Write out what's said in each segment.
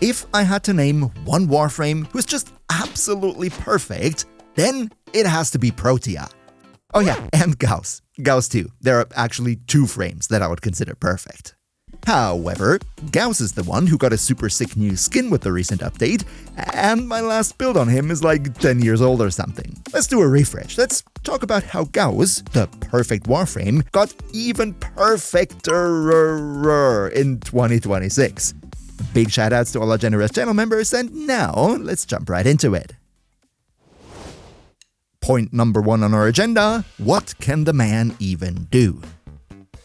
If I had to name one Warframe who's just absolutely perfect, then it has to be Protea. Oh yeah, and Gauss. Gauss too. There are actually 2 frames that I would consider perfect. However, Gauss is the one who got a super sick new skin with the recent update, and my last build on him is like 10 years old or something. Let's do a refresh. Let's talk about how Gauss, the perfect Warframe, got even perfecter in 2026. Big shoutouts to all our generous channel members, and now let's jump right into it. Point number 1 on our agenda: what can the man even do?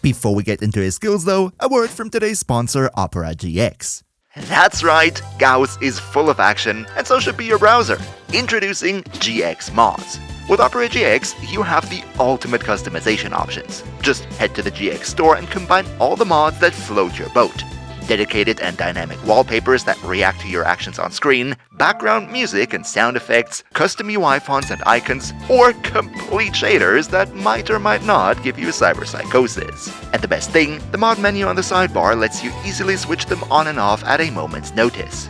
Before we get into his skills though, a word from today's sponsor, Opera GX. That's right, Gauss is full of action, and so should be your browser. Introducing GX Mods. With Opera GX, you have the ultimate customization options. Just head to the GX store and combine all the mods that float your boat. Dedicated and dynamic wallpapers that react to your actions on screen, background music and sound effects, custom UI fonts and icons, or complete shaders that might or might not give you cyberpsychosis. And the best thing, the mod menu on the sidebar lets you easily switch them on and off at a moment's notice.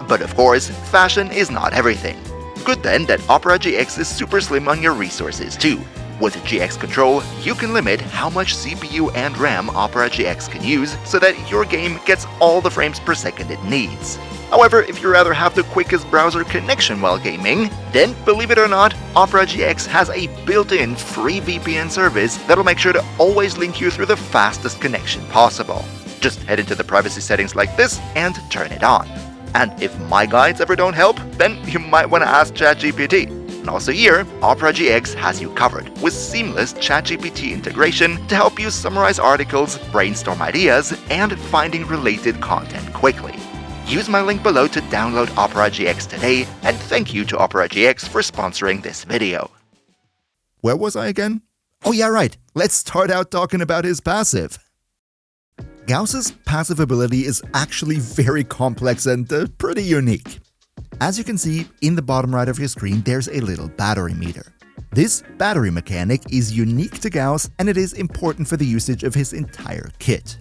But of course, fashion is not everything. Good then that Opera GX is super slim on your resources too. With GX Control, you can limit how much CPU and RAM Opera GX can use so that your game gets all the frames per second it needs. However, if you rather have the quickest browser connection while gaming, then believe it or not, Opera GX has a built-in free VPN service that'll make sure to always link you through the fastest connection possible. Just head into the privacy settings like this and turn it on. And if my guides ever don't help, then you might want to ask ChatGPT. And also here, Opera GX has you covered, with seamless ChatGPT integration to help you summarize articles, brainstorm ideas, and finding related content quickly. Use my link below to download Opera GX today, and thank you to Opera GX for sponsoring this video. Where was I again? Oh yeah, right. Let's start out talking about his passive. Gauss's passive ability is actually very complex and pretty unique. As you can see, in the bottom right of your screen, there's a little battery meter. This battery mechanic is unique to Gauss, and it is important for the usage of his entire kit.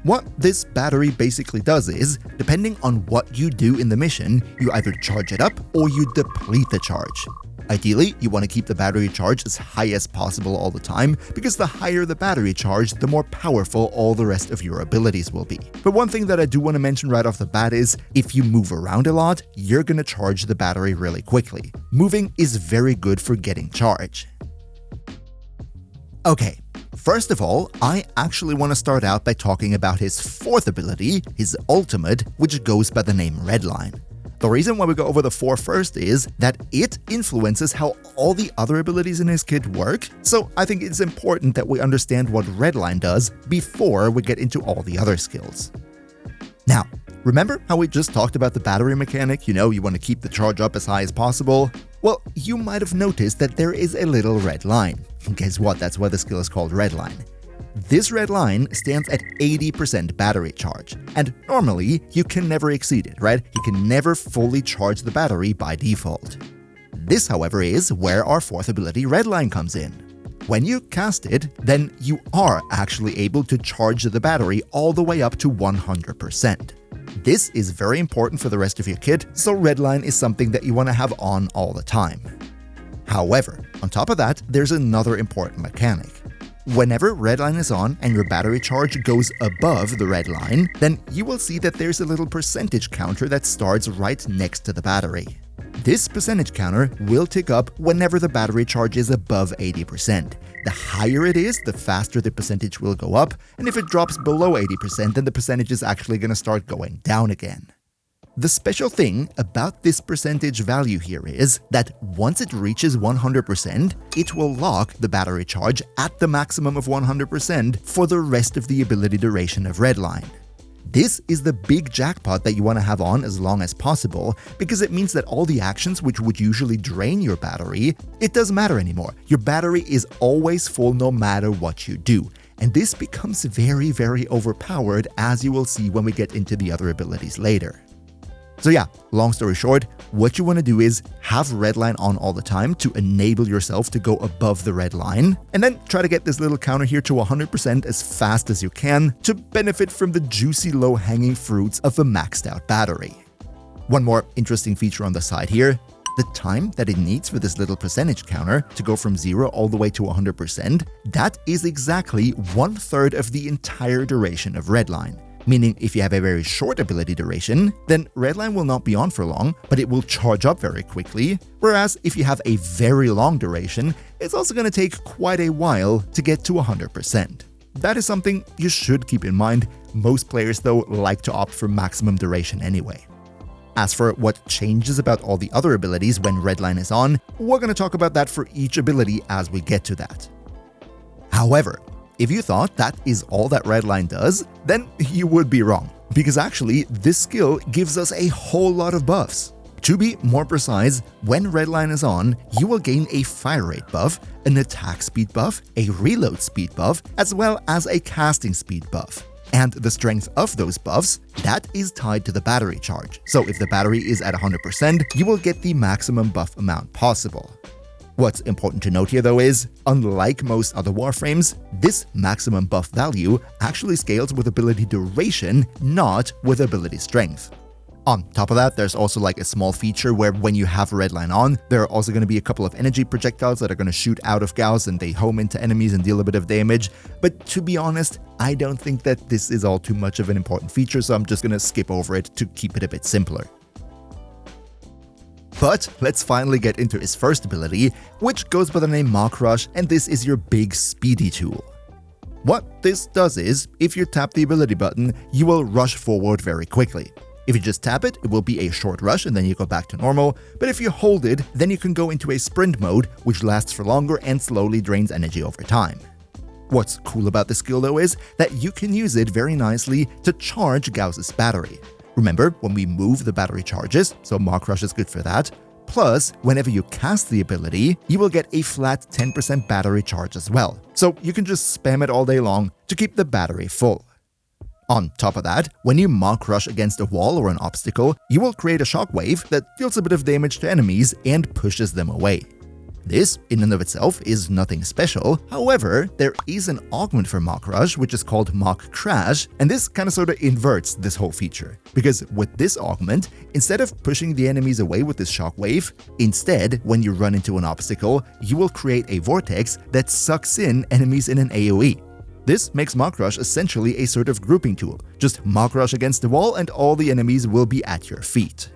What this battery basically does is, depending on what you do in the mission, you either charge it up or you deplete the charge. Ideally, you want to keep the battery charge as high as possible all the time, because the higher the battery charge, the more powerful all the rest of your abilities will be. But one thing that I do want to mention right off the bat is, if you move around a lot, you're going to charge the battery really quickly. Moving is very good for getting charge. Okay, first of all, I actually want to start out by talking about his 4th ability, his ultimate, which goes by the name Redline. The reason why we go over the 4 first is that it influences how all the other abilities in his kit work, so I think it's important that we understand what Redline does before we get into all the other skills. Now, remember how we just talked about the battery mechanic? You want to keep the charge up as high as possible? Well, you might have noticed that there is a little red line. And guess what? That's why the skill is called Redline. This red line stands at 80% battery charge, and normally you can never exceed it, right? You can never fully charge the battery by default. This, however, is where our 4th ability Redline comes in. When you cast it, then you are actually able to charge the battery all the way up to 100%. This is very important for the rest of your kit, so Redline is something that you want to have on all the time. However, on top of that, there's another important mechanic. Whenever Redline is on and your battery charge goes above the red line, then you will see that there's a little percentage counter that starts right next to the battery. This percentage counter will tick up whenever the battery charge is above 80%. The higher it is, the faster the percentage will go up, and if it drops below 80%, then the percentage is actually going to start going down again. The special thing about this percentage value here is that once it reaches 100%, it will lock the battery charge at the maximum of 100% for the rest of the ability duration of Redline. This is the big jackpot that you want to have on as long as possible, because it means that all the actions which would usually drain your battery, it doesn't matter anymore. Your battery is always full no matter what you do. And this becomes very, very overpowered, as you will see when we get into the other abilities later. So yeah, long story short, what you want to do is have Redline on all the time to enable yourself to go above the red line, and then try to get this little counter here to 100% as fast as you can to benefit from the juicy low-hanging fruits of a maxed out battery. One more interesting feature on the side here, the time that it needs for this little percentage counter to go from 0 all the way to 100%, that is exactly 1/3 of the entire duration of Redline. Meaning if you have a very short ability duration, then Redline will not be on for long, but it will charge up very quickly, whereas if you have a very long duration, it's also going to take quite a while to get to 100%. That is something you should keep in mind. Most players though like to opt for maximum duration anyway. As for what changes about all the other abilities when Redline is on, we're going to talk about that for each ability as we get to that. However, if you thought that is all that Redline does, then you would be wrong, because actually this skill gives us a whole lot of buffs. To be more precise, when Redline is on, you will gain a fire rate buff, an attack speed buff, a reload speed buff, as well as a casting speed buff. And the strength of those buffs, that is tied to the battery charge. So if the battery is at 100%, you will get the maximum buff amount possible. What's important to note here though is, unlike most other Warframes, this maximum buff value actually scales with ability duration, not with ability strength. On top of that, there's also like a small feature where when you have Redline on, there are also going to be a couple of energy projectiles that are going to shoot out of Gauss and they home into enemies and deal a bit of damage. But to be honest, I don't think that this is all too much of an important feature, so I'm just going to skip over it to keep it a bit simpler. But let's finally get into his first ability, which goes by the name Mach Rush, and this is your big speedy tool. What this does is, if you tap the ability button, you will rush forward very quickly. If you just tap it, it will be a short rush and then you go back to normal, but if you hold it, then you can go into a sprint mode, which lasts for longer and slowly drains energy over time. What's cool about this skill though is that you can use it very nicely to charge Gauss's battery. Remember, when we move, the battery charges, so Mach Rush is good for that. Plus, whenever you cast the ability, you will get a flat 10% battery charge as well. So you can just spam it all day long to keep the battery full. On top of that, when you Mach Rush against a wall or an obstacle, you will create a shockwave that deals a bit of damage to enemies and pushes them away. This, in and of itself, is nothing special. However, there is an augment for Mach Rush, which is called Mach Crash, and this kind of sort of inverts this whole feature. Because with this augment, instead of pushing the enemies away with this shockwave, instead, when you run into an obstacle, you will create a vortex that sucks in enemies in an AoE. This makes Mach Rush essentially a sort of grouping tool. Just Mach Rush against the wall and all the enemies will be at your feet.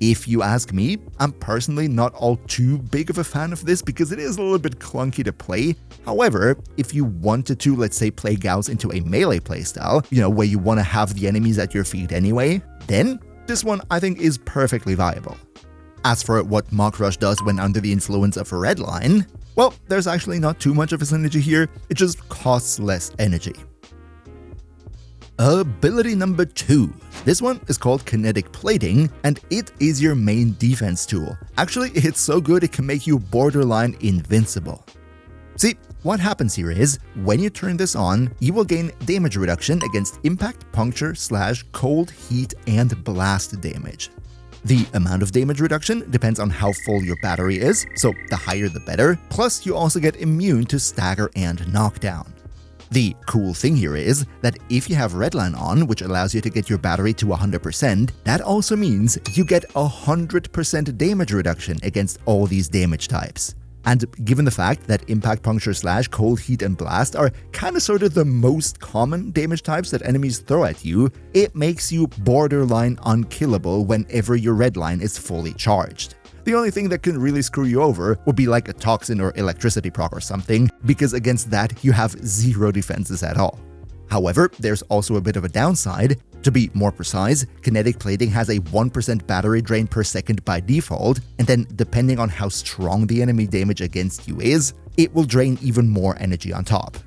If you ask me, I'm personally not all too big of a fan of this because it is a little bit clunky to play. However, if you wanted to, let's say, play Gauss into a melee playstyle, where you want to have the enemies at your feet anyway, then this one I think is perfectly viable. As for what Mach Rush does when under the influence of a Redline, well, there's actually not too much of a synergy here, it just costs less energy. Ability number 2. This one is called Kinetic Plating, and it is your main defense tool. Actually, it's so good it can make you borderline invincible. See, what happens here is, when you turn this on, you will gain damage reduction against impact, puncture, slash, cold, heat, and blast damage. The amount of damage reduction depends on how full your battery is, so the higher the better, plus you also get immune to stagger and knockdown. The cool thing here is that if you have Redline on, which allows you to get your battery to 100%, that also means you get 100% damage reduction against all these damage types. And given the fact that impact, puncture, slash, cold, heat, and blast are kind of sort of the most common damage types that enemies throw at you, it makes you borderline unkillable whenever your Redline is fully charged. The only thing that can really screw you over would be like a toxin or electricity proc or something, because against that you have zero defenses at all. However, there's also a bit of a downside. To be more precise, Kinetic Plating has a 1% battery drain per second by default, and then depending on how strong the enemy damage against you is, it will drain even more energy on top.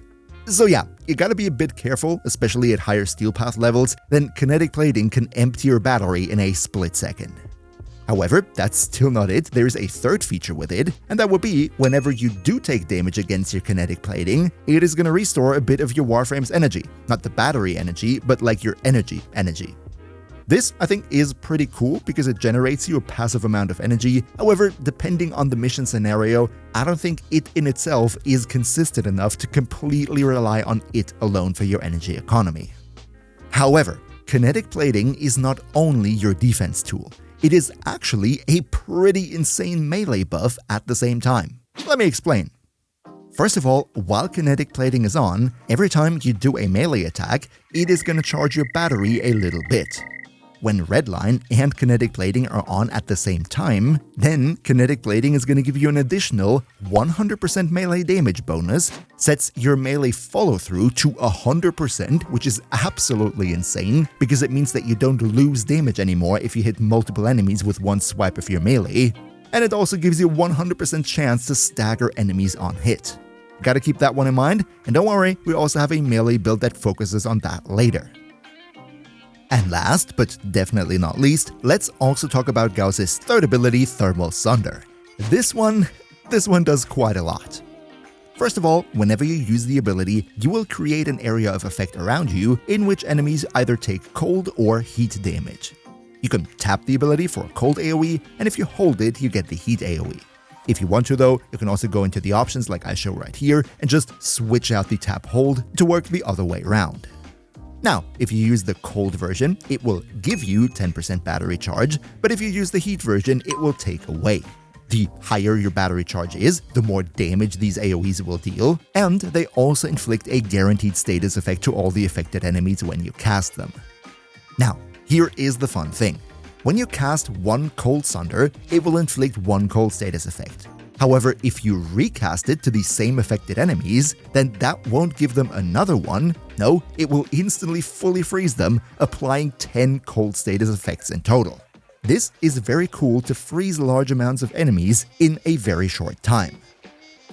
So yeah, you gotta be a bit careful, especially at higher steel path levels, then Kinetic Plating can empty your battery in a split second. However, that's still not it. There's a third feature with it, and that would be whenever you do take damage against your Kinetic Plating, it is going to restore a bit of your Warframe's energy. Not the battery energy, but like your energy. This, I think, is pretty cool because it generates you a passive amount of energy. However, depending on the mission scenario, I don't think it in itself is consistent enough to completely rely on it alone for your energy economy. However, kinetic plating is not only your defense tool. It is actually a pretty insane melee buff at the same time. Let me explain. First of all, while kinetic plating is on, every time you do a melee attack, it is going to charge your battery a little bit. When Redline and kinetic plating are on at the same time, then kinetic plating is going to give you an additional 100% melee damage bonus, sets your melee follow-through to 100%, which is absolutely insane, because it means that you don't lose damage anymore if you hit multiple enemies with one swipe of your melee, and it also gives you 100% chance to stagger enemies on hit. Gotta keep that one in mind, and don't worry, we also have a melee build that focuses on that later. And last, but definitely not least, let's also talk about Gauss's third ability, Thermal Sunder. This one does quite a lot. First of all, whenever you use the ability, you will create an area of effect around you in which enemies either take cold or heat damage. You can tap the ability for a cold AoE, and if you hold it, you get the heat AoE. If you want to though, you can also go into the options like I show right here and just switch out the tap-hold to work the other way around. Now, if you use the cold version, it will give you 10% battery charge, but if you use the heat version, it will take away. The higher your battery charge is, the more damage these AoEs will deal, and they also inflict a guaranteed status effect to all the affected enemies when you cast them. Now, here is the fun thing. When you cast one Cold Sunder, it will inflict one cold status effect. However, if you recast it to the same affected enemies, then that won't give them another one. No, it will instantly fully freeze them, applying 10 cold status effects in total. This is very cool to freeze large amounts of enemies in a very short time.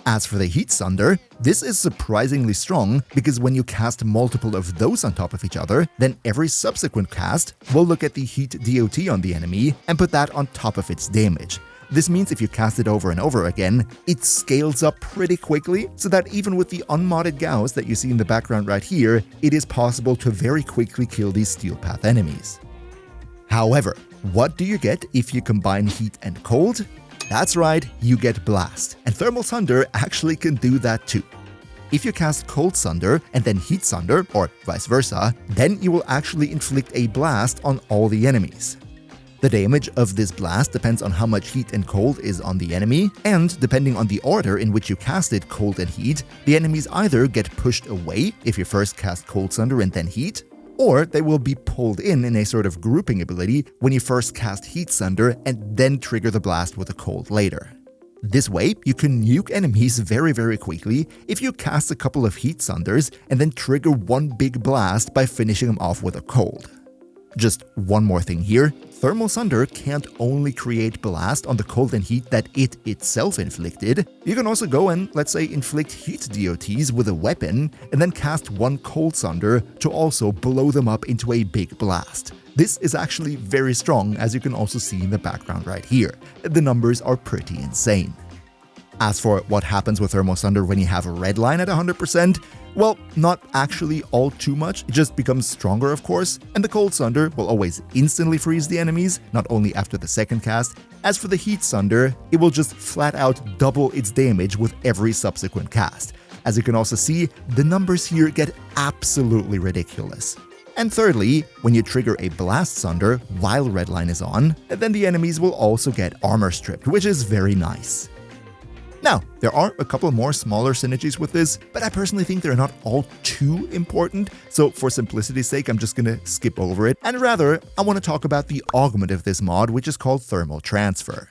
As for the Heat Sunder, this is surprisingly strong because when you cast multiple of those on top of each other, then every subsequent cast will look at the Heat DOT on the enemy and put that on top of its damage. This means if you cast it over and over again, it scales up pretty quickly, so that even with the unmodded Gauss that you see in the background right here, it is possible to very quickly kill these Steel Path enemies. However, what do you get if you combine Heat and Cold? That's right, you get Blast, and Thermal Sunder actually can do that too. If you cast Cold Sunder and then Heat Sunder, or vice versa, then you will actually inflict a blast on all the enemies. The damage of this blast depends on how much heat and cold is on the enemy, and depending on the order in which you casted cold and heat, the enemies either get pushed away if you first cast Cold Sunder and then heat, or they will be pulled in a sort of grouping ability when you first cast Heat Sunder and then trigger the blast with a cold later. This way, you can nuke enemies very quickly if you cast a couple of Heat Sunders and then trigger one big blast by finishing them off with a cold. Just one more thing here, Thermal Sunder can't only create blast on the cold and heat that it itself inflicted, you can also go and, let's say, inflict heat DOTs with a weapon and then cast one Cold Sunder to also blow them up into a big blast. This is actually very strong, as you can also see in the background right here. The numbers are pretty insane. As for what happens with Thermal Sunder when you have a Redline at 100%, well, not actually all too much, it just becomes stronger of course, and the Cold Sunder will always instantly freeze the enemies, not only after the second cast. As for the Heat Sunder, it will just flat out double its damage with every subsequent cast. As you can also see, the numbers here get absolutely ridiculous. And thirdly, when you trigger a Blast Sunder while Redline is on, then the enemies will also get armor stripped, which is very nice. Now, there are a couple more smaller synergies with this, but I personally think they're not all too important, so for simplicity's sake, I'm just gonna skip over it, and rather, I want to talk about the augment of this mod, which is called Thermal Transfer.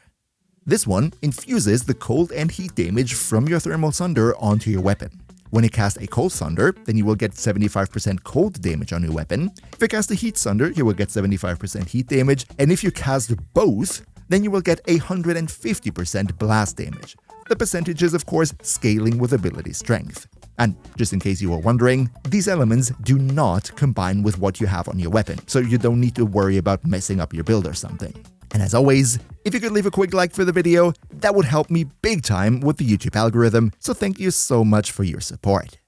This one infuses the cold and heat damage from your Thermal Sunder onto your weapon. When you cast a Cold Sunder, then you will get 75% cold damage on your weapon. If you cast a Heat Sunder, you will get 75% heat damage, and if you cast both, then you will get 150% blast damage. The percentage is, of course, scaling with ability strength. And just in case you were wondering, these elements do not combine with what you have on your weapon, so you don't need to worry about messing up your build or something. And as always, if you could leave a quick like for the video, that would help me big time with the YouTube algorithm, so thank you so much for your support.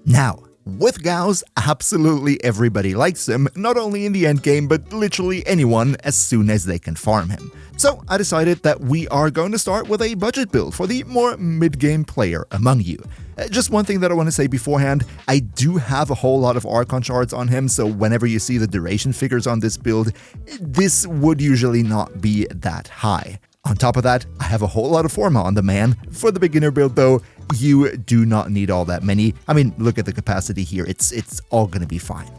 Now, With Gauss, absolutely everybody likes him, not only in the endgame, but literally anyone as soon as they can farm him. So I decided that we are going to start with a budget build for the more mid-game player among you. Just one thing that I want to say beforehand, I do have a whole lot of Archon shards on him, so whenever you see the duration figures on this build, this would usually not be that high. On top of that, I have a whole lot of Forma on the man. For the beginner build though, you do not need all that many. I mean, look at the capacity here, it's all gonna be fine.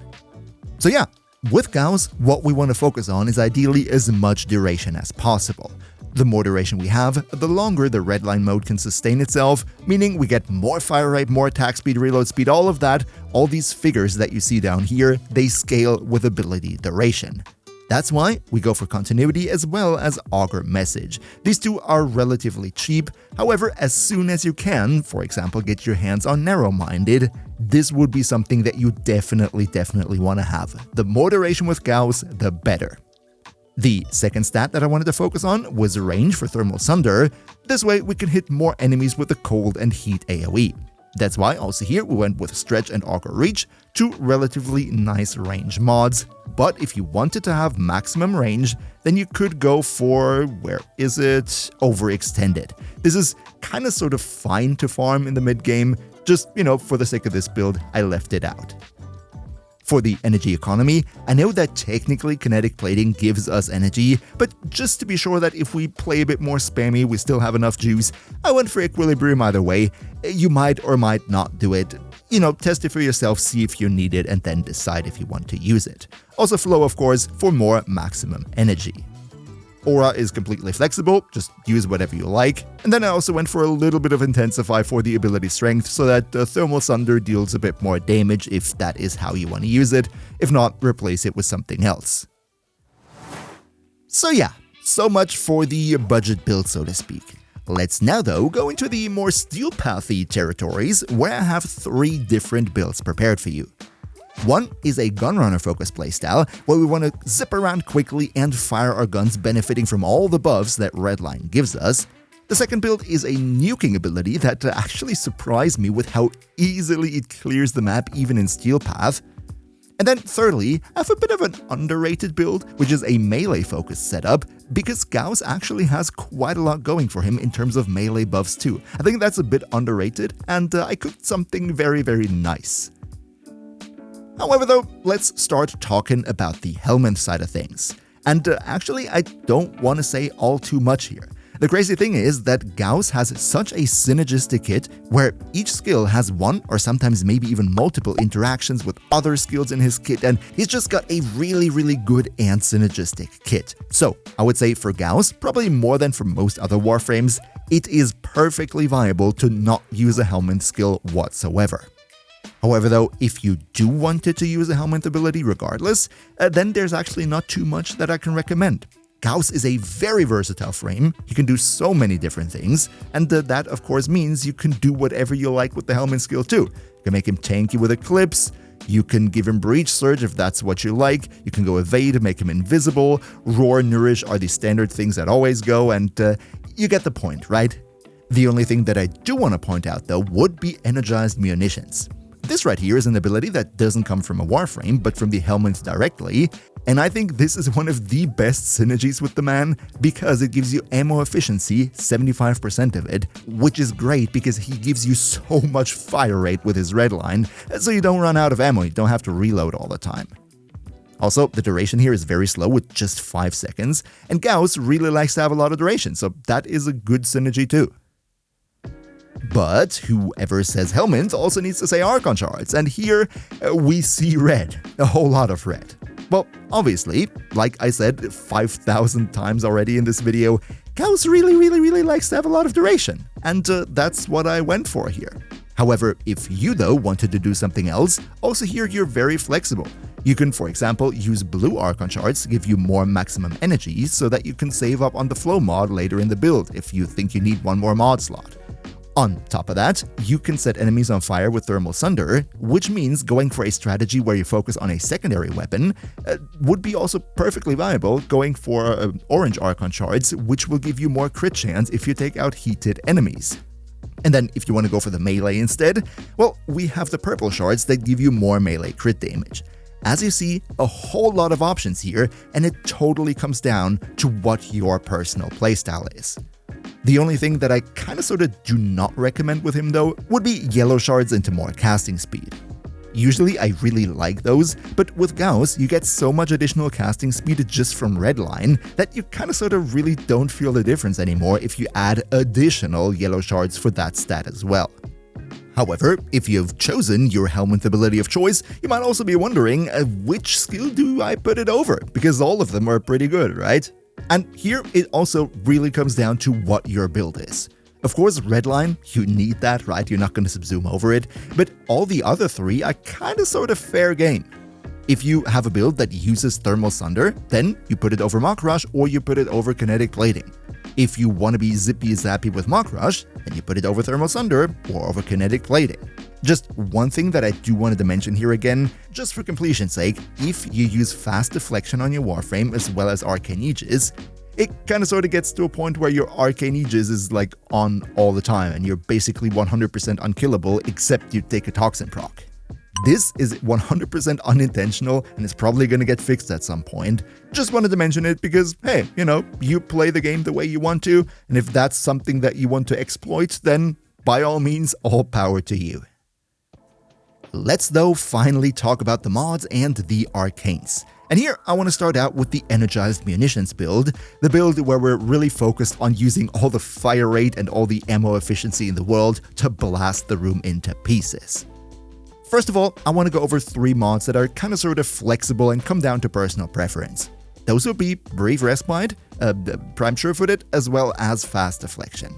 So yeah, with Gauss, what we want to focus on is ideally as much duration as possible. The more duration we have, the longer the Redline mode can sustain itself, meaning we get more fire rate, more attack speed, reload speed, all of that. All these figures that you see down here, they scale with ability duration. That's why we go for continuity as well as Augur Message. These two are relatively cheap, however, as soon as you can, for example, get your hands on Narrow-Minded, this would be something that you definitely want to have. The more duration with Gauss, the better. The second stat that I wanted to focus on was range for Thermal Sunder. This way we can hit more enemies with the cold and heat AoE. That's why also here we went with Stretch and Augur Reach, two relatively nice range mods. But if you wanted to have maximum range, then you could go for, where is it? Overextended. This is kind of sort of fine to farm in the mid game, just, for the sake of this build, I left it out. For the energy economy, I know that technically kinetic plating gives us energy, but just to be sure that if we play a bit more spammy, we still have enough juice, I went for equilibrium either way. You might or might not do it. Test it for yourself, see if you need it, and then decide if you want to use it. Also flow, of course, for more maximum energy. Aura is completely flexible, just use whatever you like. And then I also went for a little bit of Intensify for the ability strength so that Thermal Sunder deals a bit more damage if that is how you want to use it. If not, replace it with something else. So yeah, so much for the budget build, so to speak. Let's now though go into the more steel pathy territories where I have 3 different builds prepared for you. One is a gunrunner focused playstyle where we want to zip around quickly and fire our guns benefiting from all the buffs that Redline gives us. The second build is a nuking ability that actually surprised me with how easily it clears the map even in Steel Path. And then thirdly, I have a bit of an underrated build, which is a melee focused setup, because Gauss actually has quite a lot going for him in terms of melee buffs too. I think that's a bit underrated, and I cooked something very nice. However though, let's start talking about the Helminth side of things. And actually, I don't want to say all too much here. The crazy thing is that Gauss has such a synergistic kit where each skill has one or sometimes maybe even multiple interactions with other skills in his kit, and he's just got a really good and synergistic kit. So I would say for Gauss, probably more than for most other Warframes, it is perfectly viable to not use a Helminth skill whatsoever. However though, if you do wanted to use a Helminth ability regardless, then there's actually not too much that I can recommend. Gauss is a very versatile frame, he can do so many different things, and that of course means you can do whatever you like with the Helminth skill too. You can make him tanky with Eclipse, you can give him Breach Surge if that's what you like, you can go Evade, make him invisible, Roar, Nourish are the standard things that always go, and you get the point, right? The only thing that I do want to point out though would be Energized Munitions. This right here is an ability that doesn't come from a Warframe, but from the Helminth directly, and I think this is one of the best synergies with the man because it gives you ammo efficiency, 75% of it, which is great because he gives you so much fire rate with his Redline, so you don't run out of ammo, you don't have to reload all the time. Also, the duration here is very slow with just 5 seconds, and Gauss really likes to have a lot of duration, so that is a good synergy too. But whoever says Helminth also needs to say Archon shards, and here we see red, a whole lot of red. Well, obviously, like I said 5,000 times already in this video, Gauss really likes to have a lot of duration, and that's what I went for here. However, if you though wanted to do something else, also here you're very flexible. You can, for example, use blue Archon shards to give you more maximum energy so that you can save up on the flow mod later in the build if you think you need one more mod slot. On top of that, you can set enemies on fire with Thermal Sunder, which means going for a strategy where you focus on a secondary weapon would be also perfectly viable going for orange Archon shards, which will give you more crit chance if you take out heated enemies. And then if you want to go for the melee instead, well, we have the purple shards that give you more melee crit damage. As you see, a whole lot of options here, and it totally comes down to what your personal playstyle is. The only thing that I kinda sorta do not recommend with him though would be yellow shards into more casting speed. Usually I really like those, but with Gauss you get so much additional casting speed just from Redline that you kinda sorta really don't feel the difference anymore if you add additional yellow shards for that stat as well. However, if you've chosen your Helminth ability of choice, you might also be wondering, which skill do I put it over? Because all of them are pretty good, right? And here it also really comes down to what your build is. Of course, Redline, you need that, right? You're not going to subzoom over it, but all the other three are kinda sorta fair game. If you have a build that uses Thermal Sunder, then you put it over Mach Rush or you put it over Kinetic Plating. If you want to be zippy-zappy with Mach Rush, then you put it over Thermal Sunder or over Kinetic Plating. Just one thing that I do wanted to mention here again, just for completion's sake, if you use Fast Deflection on your Warframe as well as Arcane Aegis, it kinda sorta gets to a point where your Arcane Aegis is like on all the time and you're basically 100% unkillable except you take a Toxin proc. This is 100% unintentional and is probably gonna get fixed at some point. Just wanted to mention it because, hey, you play the game the way you want to, and if that's something that you want to exploit, then by all means, all power to you. Let's though finally talk about the mods and the arcanes. And here I want to start out with the Energized Munitions build, the build where we're really focused on using all the fire rate and all the ammo efficiency in the world to blast the room into pieces. First of all, I want to go over 3 mods that are kinda sorta flexible and come down to personal preference. Those would be Brief Respite, Prime Sure-Footed, as well as Fast Deflection.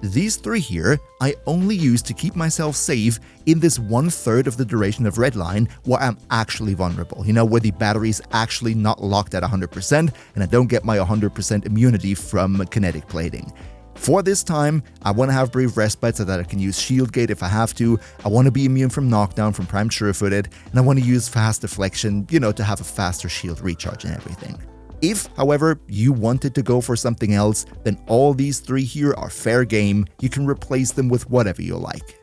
These 3 here, I only use to keep myself safe in this 1/3 of the duration of Redline where I'm actually vulnerable, where the battery's actually not locked at 100% and I don't get my 100% immunity from Kinetic Plating. For this time, I want to have Brief Respite so that I can use Shield Gate if I have to, I want to be immune from knockdown from Prime Sure-Footed, and I want to use Fast Deflection, to have a faster shield recharge and everything. If, however, you wanted to go for something else, then all these 3 here are fair game, you can replace them with whatever you like.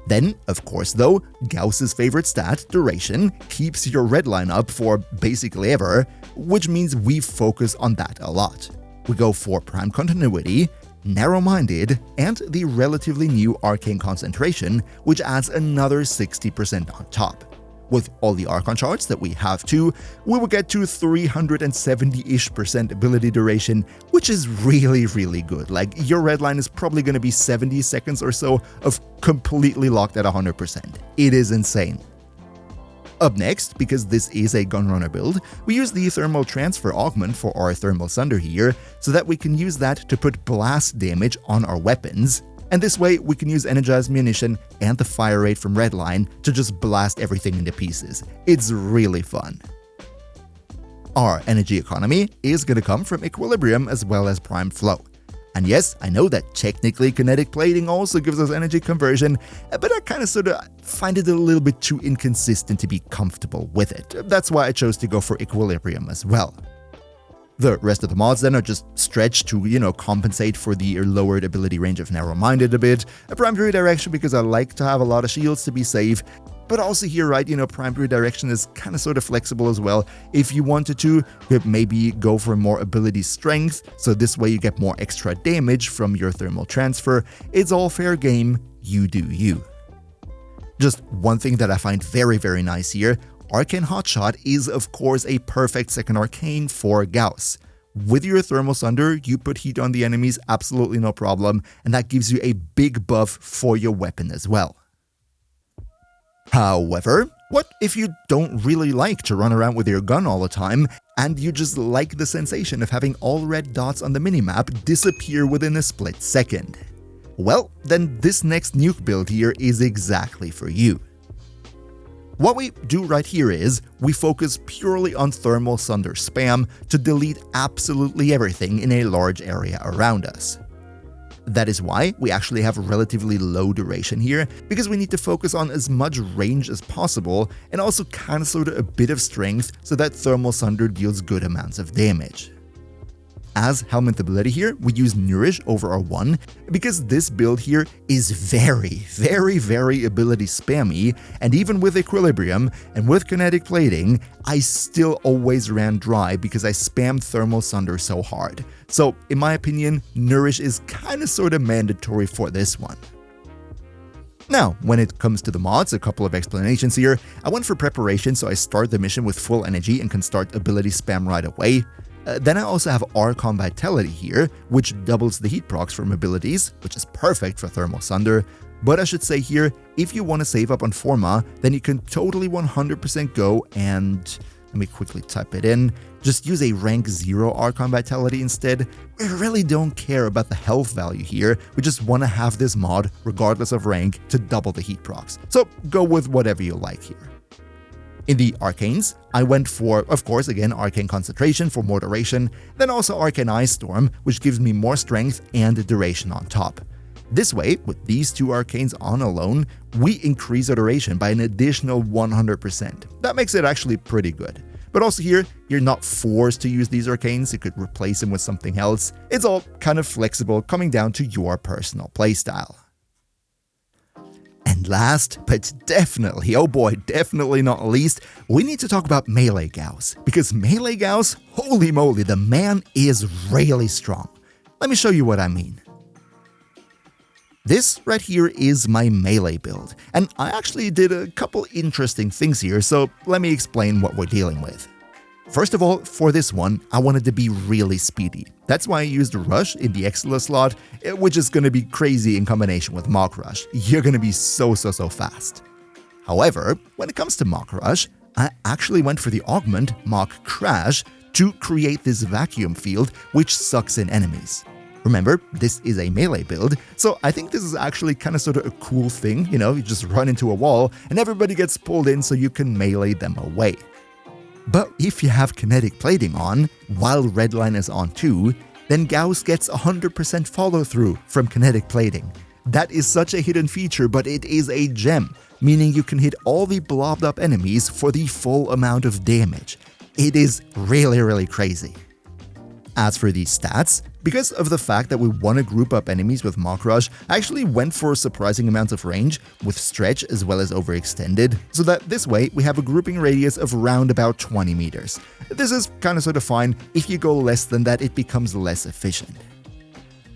Then, of course though, Gauss's favorite stat, Duration, keeps your Redline up for basically ever, which means we focus on that a lot. We go for Prime Continuity, Narrow-Minded, and the relatively new Arcane Concentration, which adds another 60% on top. With all the Archon shards that we have too, we will get to 370-ish% ability duration, which is really, really good. Like, your Redline is probably going to be 70 seconds or so of completely locked at 100%. It is insane. Up next, because this is a Gunrunner build, we use the Thermal Transfer Augment for our Thermal Sunder here, so that we can use that to put blast damage on our weapons. And this way, we can use Energized Munition and the fire rate from Redline to just blast everything into pieces. It's really fun. Our energy economy is going to come from Equilibrium as well as Prime Flow. And yes, I know that technically Kinetic Plating also gives us energy conversion, but I kinda sorta find it a little bit too inconsistent to be comfortable with it. That's why I chose to go for Equilibrium as well. The rest of the mods then are just stretched to, compensate for the lowered ability range of Narrow-Minded a bit, a Prime Redirection because I like to have a lot of shields to be safe, but also here, right, Prime Redirection is kinda sorta flexible as well. If you wanted to, you could maybe go for more ability strength, so this way you get more extra damage from your thermal transfer. It's all fair game, you do you. Just one thing that I find very, very nice here, Arcane Hotshot is of course a perfect second arcane for Gauss. With your Thermal Sunder, you put heat on the enemies, absolutely no problem, and that gives you a big buff for your weapon as well. However, what if you don't really like to run around with your gun all the time, and you just like the sensation of having all red dots on the minimap disappear within a split second? Well, then this next NUKE build here is exactly for you. What we do right here is, we focus purely on Thermal Sunder spam to delete absolutely everything in a large area around us. That is why we actually have a relatively low duration here, because we need to focus on as much range as possible and also sorta a bit of strength so that Thermal Sunder deals good amounts of damage. As Helminth ability here, we use Nourish over our 1 because this build here is very ability spammy, and even with Equilibrium and with Kinetic Plating, I still always ran dry because I spammed Thermal Sunder so hard. So in my opinion, Nourish is kinda sorta mandatory for this one. Now, when it comes to the mods, a couple of explanations here. I went for preparation, so I start the mission with full energy and can start ability spam right away. Then I also have Archon Vitality here, which doubles the heat procs from abilities, which is perfect for Thermal Sunder. But I should say here, if you want to save up on Forma, then you can totally 100% go and, let me quickly type it in, just use a rank 0 Archon Vitality instead. We really don't care about the health value here, we just want to have this mod, regardless of rank, to double the heat procs. So go with whatever you like here. In the Arcanes, I went for, of course, again, Arcane Concentration for more duration, then also Arcane Ice Storm, which gives me more strength and duration on top. This way, with these two Arcanes on alone, we increase our duration by an additional 100%. That makes it actually pretty good. But also here, you're not forced to use these Arcanes, you could replace them with something else. It's all kind of flexible, coming down to your personal playstyle. And last, but definitely, oh boy, definitely not least, we need to talk about Melee Gauss. Because Melee Gauss, holy moly, the man is really strong. Let me show you what I mean. This right here is my melee build, and I actually did a couple interesting things here, so let me explain what we're dealing with. First of all, for this one, I wanted to be really speedy. That's why I used Rush in the Excellent slot, which is going to be crazy in combination with Mach Rush. You're going to be so fast. However, when it comes to Mach Rush, I actually went for the augment Mach Crash to create this vacuum field which sucks in enemies. Remember, this is a melee build, so I think this is actually kind of sort of a cool thing, you know, you just run into a wall and everybody gets pulled in so you can melee them away. But if you have Kinetic Plating on, while Redline is on too, then Gauss gets 100% follow through from Kinetic Plating. That is such a hidden feature, but it is a gem, meaning you can hit all the blobbed up enemies for the full amount of damage. It is really crazy. As for these stats, because of the fact that we want to group up enemies with Mach Rush, I actually went for surprising amounts of range with stretch as well as overextended, so that this way we have a grouping radius of around about 20 meters. This is kind of sort of fine. If you go less than that, it becomes less efficient.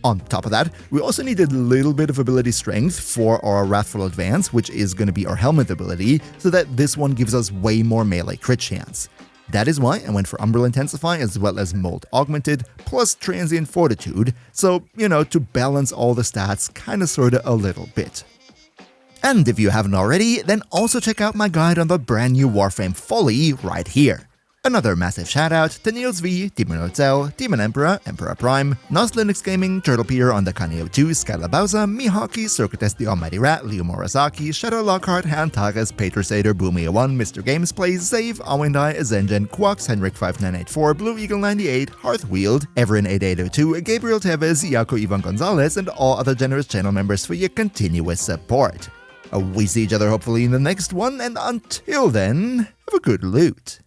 On top of that, we also needed a little bit of ability strength for our Wrathful Advance, which is going to be our Helminth ability, so that this one gives us way more melee crit chance. That is why I went for Umbral Intensify as well as Mold Augmented, plus Transient Fortitude, so, you know, to balance all the stats kinda sorta a little bit. And if you haven't already, then also check out my guide on the brand new Warframe Folly right here. Another massive shoutout to Niels V, Demon Hotel, Demon Emperor, Emperor Prime, Nos Linux Gaming, Turtlepeer on the Kaneo 2, Skylar Bowser, Mihaki, Circuitous the Almighty Rat, Leo Murasaki, Shadow Lockhart, Han Tagas, Patrosader, Boomia1, Mr. Games Plays, Save, Awendai, Zengen, Quax, Henrik5984, Blue Eagle 98, Hearthwield, Everin 8802, Gabriel Tevez, Yako Ivan Gonzalez, and all other generous channel members for your continuous support. We see each other hopefully in the next one, and until then, have a good loot.